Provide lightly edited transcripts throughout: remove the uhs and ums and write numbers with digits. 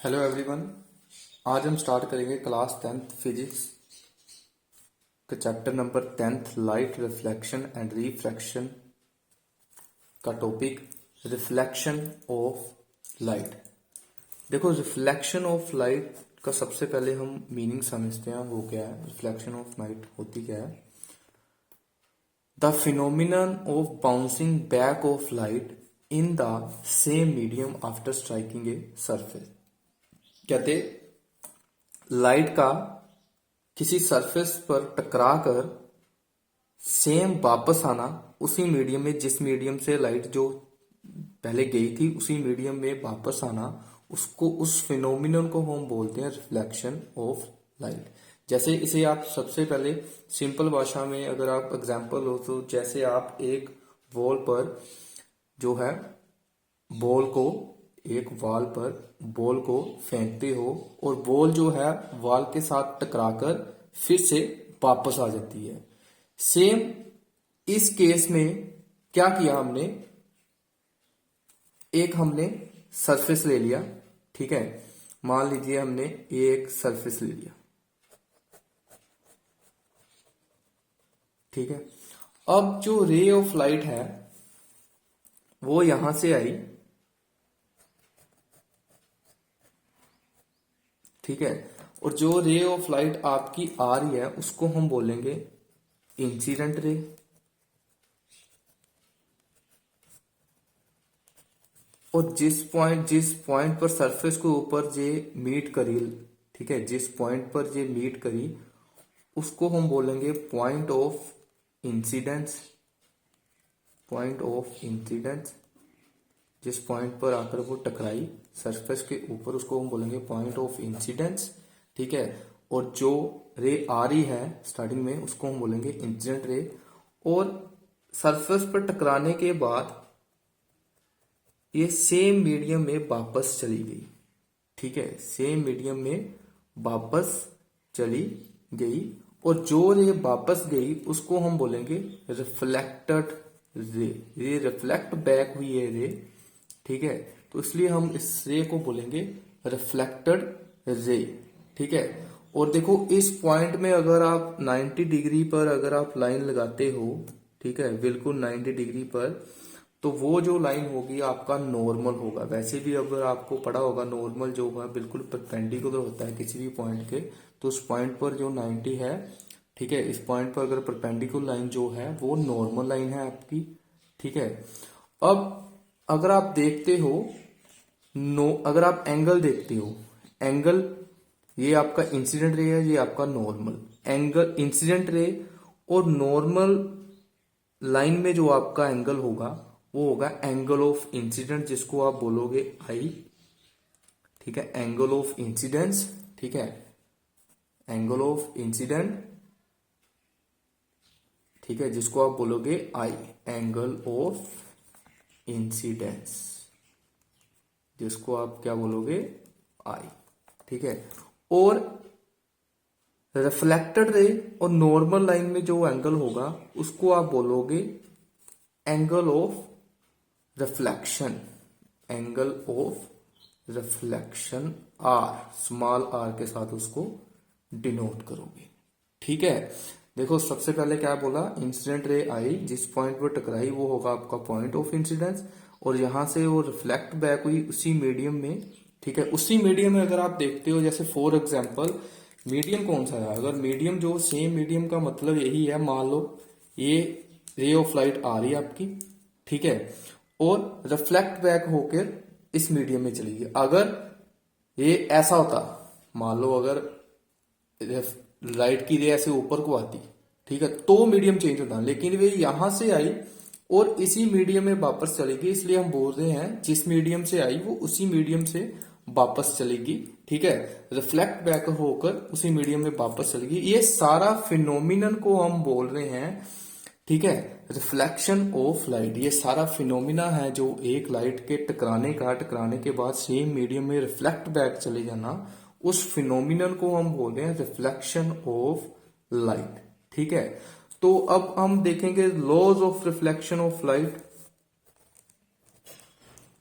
Hello everyone. आज हम start करेंगे क्लास 10th फिजिक्स का chapter number 10th light reflection and refraction का टॉपिक रिफ्लेक्शन ऑफ लाइट। देखो, रिफ्लेक्शन ऑफ लाइट का सबसे पहले हम मीनिंग समझते हैं। वो क्या है? रिफ्लेक्शन ऑफ लाइट होती क्या है? The phenomenon of bouncing back of light in the same medium after striking a surface. कहते लाइट का किसी सरफेस पर टकरा कर सेम वापस आना उसी मीडियम में, जिस मीडियम से लाइट जो पहले गई थी उसी मीडियम में वापस आना, उसको, उस फिनोमिनन को हम बोलते हैं रिफ्लेक्शन ऑफ लाइट। जैसे इसे आप सबसे पहले सिंपल भाषा में अगर आप एग्जांपल हो तो जैसे आप एक वॉल पर जो है बॉल को, एक वॉल पर बॉल को फेंकते हो और बॉल जो है वॉल के साथ टकराकर फिर से वापस आ जाती है। सेम इस केस में क्या किया हमने, हमने सरफेस ले लिया। ठीक है, मान लीजिए हमने एक सरफेस ले लिया। ठीक है, अब जो रे ऑफ लाइट है वो यहां से आई। ठीक है, और जो रे ऑफ लाइट आपकी आ रही है उसको हम बोलेंगे इंसिडेंट रे। और जिस पॉइंट पर सरफेस के ऊपर जे मीट करी, ठीक है, जिस पॉइंट पर जे मीट करी उसको हम बोलेंगे point of incidence. Point of incidence, जिस पॉइंट पर आकर वो टकराई सरफेस के ऊपर उसको हम बोलेंगे पॉइंट ऑफ इंसिडेंस। ठीक है, और जो रे आ रही है स्टार्टिंग में उसको हम बोलेंगे इंसिडेंट रे। और सरफेस पर टकराने के बाद ये सेम मीडियम में वापस चली गई। ठीक है, सेम मीडियम में वापस चली गई और जो रे वापस गई उसको हम बोलेंगे रिफ्लेक्टेड रे। ये रिफ्लेक्ट बैक हुई है रे। ठीक है, तो इसलिए हम इस रे को बोलेंगे रिफ्लेक्टेड रे। ठीक है, और देखो इस पॉइंट में अगर आप 90 डिग्री पर अगर आप लाइन लगाते हो, ठीक है, बिल्कुल 90 डिग्री पर, तो वो जो लाइन होगी आपका नॉर्मल होगा। वैसे भी अगर आपको पढ़ा होगा नॉर्मल जो होगा बिल्कुल परपेंडिकुलर होता है किसी भी पॉइंट के, तो उस पॉइंट पर जो 90 है, ठीक है, इस पॉइंट पर अगर परपेंडिकुलर लाइन जो है वो नॉर्मल लाइन है आपकी। ठीक है, अब अगर आप देखते हो अगर आप एंगल देखते हो, एंगल ये आपका इंसिडेंट रे है, ये आपका नॉर्मल एंगल। इंसिडेंट रे और नॉर्मल लाइन में जो आपका एंगल होगा वो होगा एंगल ऑफ इंसिडेंट, जिसको आप बोलोगे आई। ठीक है, एंगल ऑफ इंसिडेंस। ठीक है, एंगल ऑफ इंसिडेंट। ठीक है, जिसको आप बोलोगे आई, एंगल ऑफ इंसिडेंस, जिसको आप क्या बोलोगे आई। ठीक है, और रिफ्लेक्टेड रे और नॉर्मल लाइन में जो एंगल होगा उसको आप बोलोगे angle of reflection. Angle of reflection R, small R के साथ उसको डिनोट करोगे। ठीक है, देखो सबसे पहले क्या बोला, इंसिडेंट रे आई, जिस पॉइंट पर टकराई वो होगा आपका पॉइंट ऑफ इंसिडेंस, और यहां से वो रिफ्लेक्ट बैक हुई उसी मीडियम में। ठीक है, उसी मीडियम में अगर आप देखते हो, जैसे फॉर एग्जांपल मीडियम कौन सा है, अगर मीडियम जो सेम मीडियम का मतलब यही है, मान लो ये रे ऑफ लाइट आ रही है आपकी। ठीक है, और रिफ्लेक्ट बैक होकर इस मीडियम में चली गई। अगर ये ऐसा होता, मान लो अगर लाइट की रे ऐसे ऊपर को आती, ठीक है, तो मीडियम चेंज होता, लेकिन वे यहां से आई और इसी मीडियम में वापस चलेगी, इसलिए हम बोल रहे हैं जिस मीडियम से आई वो उसी मीडियम से वापस चलेगी। ठीक है, रिफ्लेक्ट बैक होकर उसी मीडियम में वापस चलेगी। ये सारा फिनोमिनन को हम बोल रहे हैं, ठीक है, रिफ्लेक्शन ऑफ लाइट। ये सारा फिनोमिना है जो एक लाइट के टकराने के बाद सेम मीडियम में रिफ्लेक्ट बैक चले जाना, उस फिनोमिनन को हम बोल रहे हैं रिफ्लेक्शन ऑफ लाइट। ठीक है, तो अब हम देखेंगे laws of reflection of light.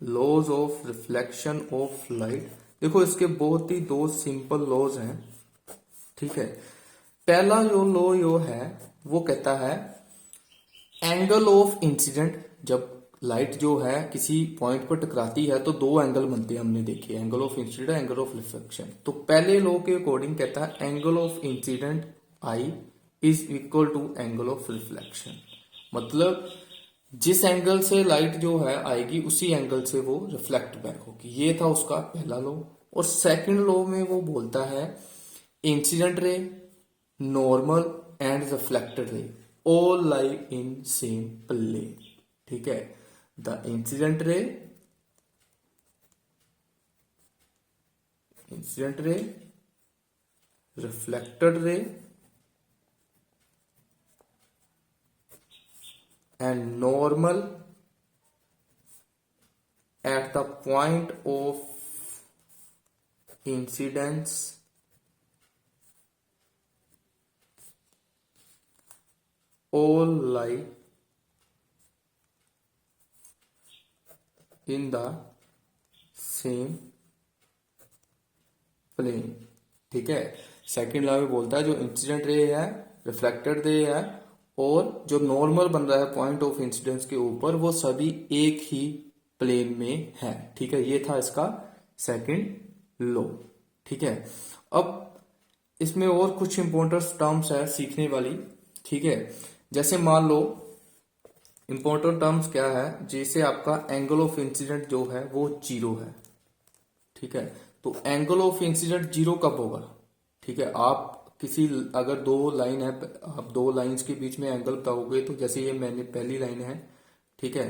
Laws of reflection of light, देखो इसके बहुत ही दो सिंपल लॉज हैं, ठीक है। पहला जो लॉ यो है वो कहता है एंगल ऑफ इंसिडेंट, जब लाइट जो है किसी पॉइंट पर टकराती है तो दो एंगल बनते हैं, हमने देखे angle of incident, angle of reflection. तो पहले लॉ के अकॉर्डिंग कहता है angle of incident I is equal to angle of reflection, मतलब जिस एंगल से लाइट जो है आएगी उसी एंगल से वो रिफ्लेक्ट बैक होगी। ये था उसका पहला लॉ। और सेकंड लॉ में वो बोलता है incident ray, normal and reflected ray all lie in same plane, ठीक है। The incident ray, reflected ray and normal at the point of incidence all lie in the same plane, ठीक है। Second law में बोलता है जो incident ray है, reflected ray है और जो नॉर्मल बन रहा है पॉइंट ऑफ इंसिडेंस के ऊपर, वो सभी एक ही प्लेन में है, ठीक है। ये था इसका सेकंड लॉ, ठीक है। अब इसमें और कुछ इंपॉर्टेंट टर्म्स है सीखने वाली, ठीक है। जैसे मान लो इंपॉर्टेंट टर्म्स क्या है, जैसे आपका एंगल ऑफ इंसिडेंट जो है वो जीरो है, ठीक है। तो एंगल ऑफ इंसिडेंट जीरो कब होगा, ठीक है। आप किसी अगर दो लाइन है, आप दो लाइंस के बीच में एंगल पाओगे, तो जैसे ये मैंने पहली लाइन है, ठीक है।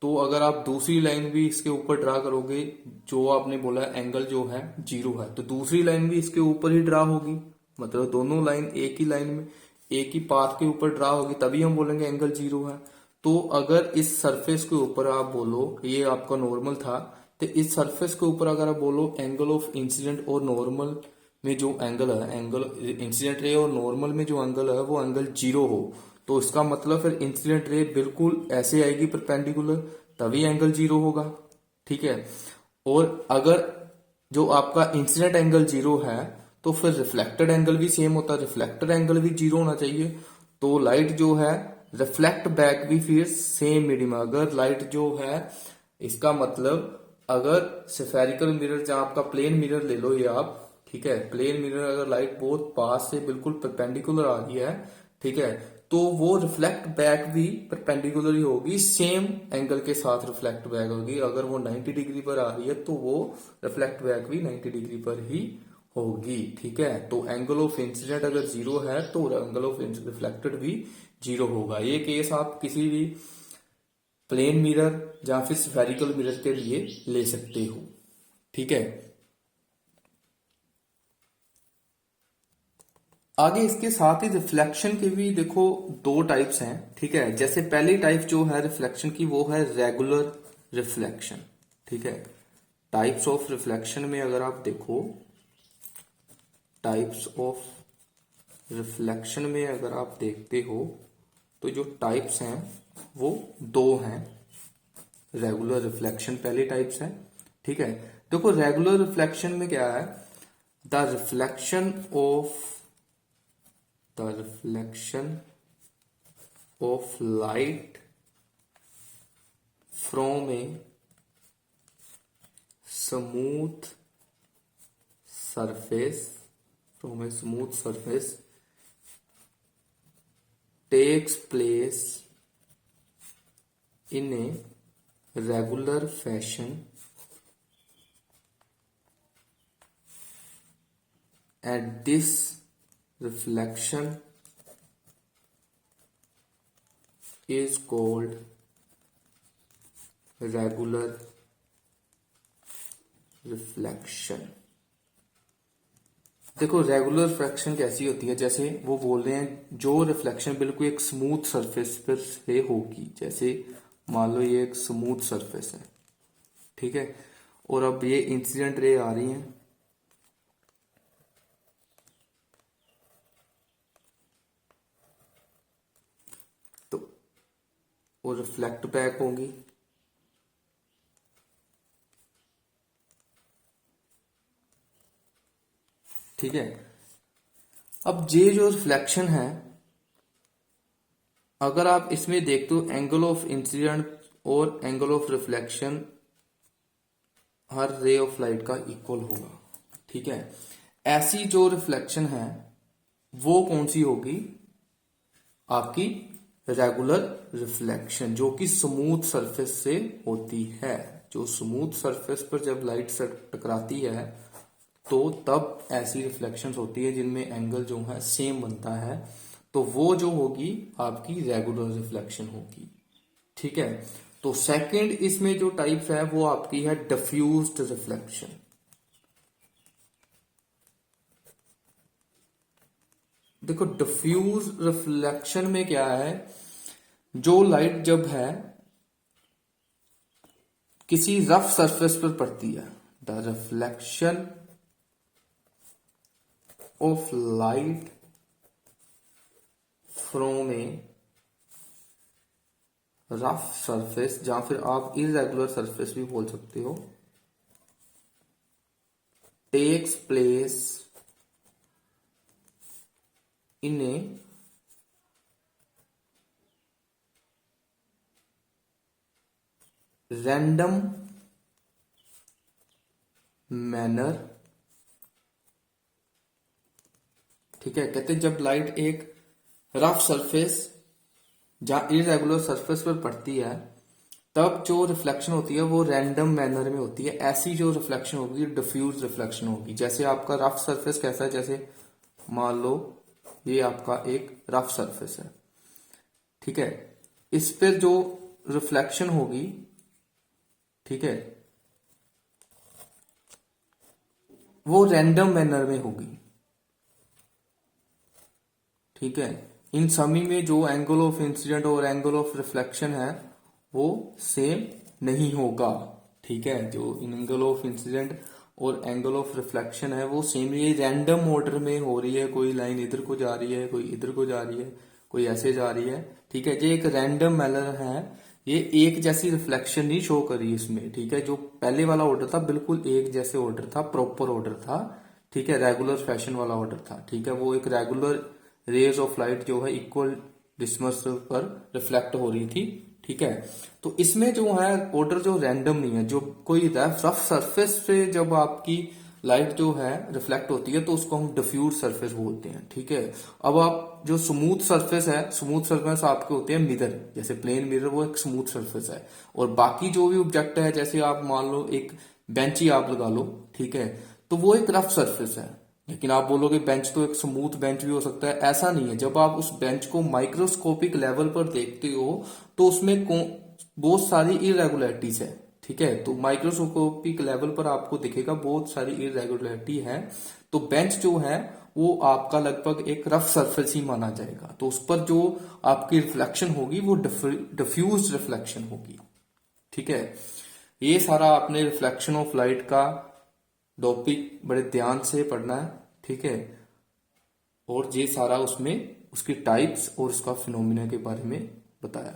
तो अगर आप दूसरी लाइन भी इसके ऊपर ड्रा करोगे, जो आपने बोला एंगल जो है जीरो है, तो दूसरी लाइन भी इसके ऊपर ही ड्रा होगी, मतलब दोनों लाइन एक ही लाइन में एक ही पाथ के ऊपर ड्रा होगी, तभी हम बोलेंगे एंगल जीरो है। तो अगर इस सरफेस के ऊपर आप बोलो ये आपका नॉर्मल था, तो इस सरफेस के ऊपर अगर आप बोलो एंगल ऑफ इंसिडेंट और नॉर्मल में जो एंगल है, एंगल इंसिडेंट रे और नॉर्मल में जो एंगल है वो एंगल जीरो हो, तो इसका मतलब फिर इंसिडेंट रे बिल्कुल ऐसे आएगी परपेंडिकुलर, तभी एंगल जीरो होगा, ठीक है। और अगर जो आपका इंसिडेंट एंगल जीरो है तो फिर रिफ्लेक्टेड एंगल भी सेम होता है, रिफ्लेक्टेड एंगल भी जीरो होना चाहिए। तो लाइट जो है रिफ्लेक्ट बैक भी फिर सेम मीडियम, अगर लाइट जो है इसका मतलब अगर स्फेरिकल मिरर जहां आपका प्लेन मिरर ले लो ये आप, ठीक है। प्लेन मिरर अगर लाइट बहुत पास से बिल्कुल परपेंडिकुलर आ रही है, ठीक है, तो वो रिफ्लेक्ट बैक भी परपेंडिकुलर ही होगी, सेम एंगल के साथ रिफ्लेक्ट बैक होगी। अगर वो 90 डिग्री पर आ रही है तो वो रिफ्लेक्ट बैक भी 90 डिग्री पर ही होगी, ठीक है। तो एंगल ऑफ इंसिडेंट अगर जीरो है तो एंगल ऑफ रिफ्लेक्टेड भी जीरो होगा। ये केस आप किसी भी प्लेन मिरर या फिर स्फेरिकल मिरर के लिए ले सकते हो, ठीक है। आगे इसके साथ ही रिफ्लेक्शन के भी देखो दो टाइप्स हैं, ठीक है। जैसे पहली टाइप जो है रिफ्लेक्शन की वो है रेगुलर रिफ्लेक्शन, ठीक है। टाइप्स ऑफ रिफ्लेक्शन में अगर आप देखो, टाइप्स ऑफ रिफ्लेक्शन में अगर आप देखते हो तो जो टाइप्स हैं वो दो हैं। रेगुलर रिफ्लेक्शन पहली टाइप्स है, ठीक है। देखो रेगुलर रिफ्लेक्शन में क्या है, the reflection of light from a smooth surface takes place in a regular fashion and this reflection is called regular reflection। देखो रेगुलर रिफ्लेक्शन कैसी होती है, जैसे वो बोल रहे हैं जो रिफ्लेक्शन बिल्कुल एक स्मूथ सरफेस पर से होगी, जैसे मान लो ये एक स्मूथ सरफेस है, ठीक है, और अब ये इंसिडेंट रे आ रही है, तो वो रिफ्लेक्ट बैक होंगी, ठीक है। अब ये जो रिफ्लेक्शन है, अगर आप इसमें देखते हो एंगल ऑफ इंसिडेंट और angle of reflection her ray of light का इक्वल होगा। ठीक है। ऐसी जो रिफ्लेक्शन है वो कौन सी होगी, आपकी रेगुलर रिफ्लेक्शन, जो कि स्मूथ सरफेस से होती है। जो स्मूथ सरफेस पर जब लाइट से टकराती है तो तब ऐसी रिफ्लेक्शंस होती है जिनमें एंगल जो है सेम बनता है, तो वो जो होगी आपकी रेगुलर रिफ्लेक्शन होगी। ठीक है। तो सेकंड इसमें जो टाइप है वो आपकी है डिफ्यूज्ड रिफ्लेक्शन। देखो डिफ्यूज रिफ्लेक्शन में क्या है, जो लाइट जब है किसी रफ सरफेस पर पड़ती है, the reflection of light from a rough surface, या फिर आप इरेगुलर सरफेस भी बोल सकते हो, takes place in a random manner. ठीक है। कहते हैं जब लाइट एक रफ सरफेस जहां इरेगुलर सरफेस पर पड़ती है तब जो रिफ्लेक्शन होती है वो रैंडम मैनर में होती है। ऐसी जो रिफ्लेक्शन होगी डिफ्यूज रिफ्लेक्शन होगी। जैसे आपका रफ सरफेस कैसा है, जैसे मान लो ये आपका एक रफ सरफेस है। ठीक है। इस पर जो रिफ्लेक्शन होगी, ठीक है, वो रैंडम मैनर में होगी। ठीक है। इन सभी में जो एंगल ऑफ इंसिडेंट और एंगल ऑफ रिफ्लेक्शन है वो सेम नहीं होगा। ठीक है। जो एंगल ऑफ इंसिडेंट और एंगल ऑफ रिफ्लेक्शन है वो सेम, ये रैंडम ऑर्डर में हो रही है। कोई लाइन इधर को जा रही है, कोई इधर को जा रही है, कोई ऐसे जा रही है। ठीक है। ये एक रैंडम मैनर है, ये एक जैसी रिफ्लेक्शन नहीं शो करी इसमें। ठीक है। जो पहले वाला ऑर्डर था बिल्कुल एक जैसे ऑर्डर था, प्रॉपर ऑर्डर था। ठीक है। रेगुलर फैशन वाला ऑर्डर था। ठीक है। वो एक रेगुलर रेज ऑफ लाइट जो है इक्वल डिस्टेंस पर रिफ्लेक्ट हो रही थी। ठीक है। तो इसमें जो है ऑर्डर जो रैंडम नहीं है, जो कोई रफ सरफेस पे जब आपकी लाइट जो है रिफ्लेक्ट होती है तो उसको हम डिफ्यूज सरफेस बोलते हैं। ठीक है। अब आप जो स्मूथ सरफेस है, स्मूथ सरफेस आपके होते हैं मिरर, जैसे प्लेन मिरर वो एक स्मूथ सरफेस है। और बाकी जो भी ऑब्जेक्ट है, जैसे आप मान लो एक बेंच ही आप लगा लो, ठीक है, तो वो एक रफ सरफेस है। लेकिन आप बोलोगे बेंच तो एक स्मूथ बेंच भी हो सकता है, ऐसा नहीं है। जब आप उस बेंच को माइक्रोस्कोपिक लेवल पर देखते हो तो उसमें बहुत सारी इरेगुलरिटीज है। ठीक है। तो माइक्रोस्कोपिक लेवल पर आपको दिखेगा बहुत सारी इरेगुलरिटी है। तो बेंच जो है वो आपका लगभग एक रफ सरफेस ही माना जाएगा। तो उस पर जो आपकी रिफ्लेक्शन होगी वो डिफ्यूज रिफ्लेक्शन होगी। ठीक है। ये सारा आपने रिफ्लेक्शन ऑफ लाइट का टॉपिक बड़े ध्यान से पढ़ना है। ठीक है। और ये सारा उसमें उसकी टाइप्स और उसका फिनोमिना के बारे में बताया।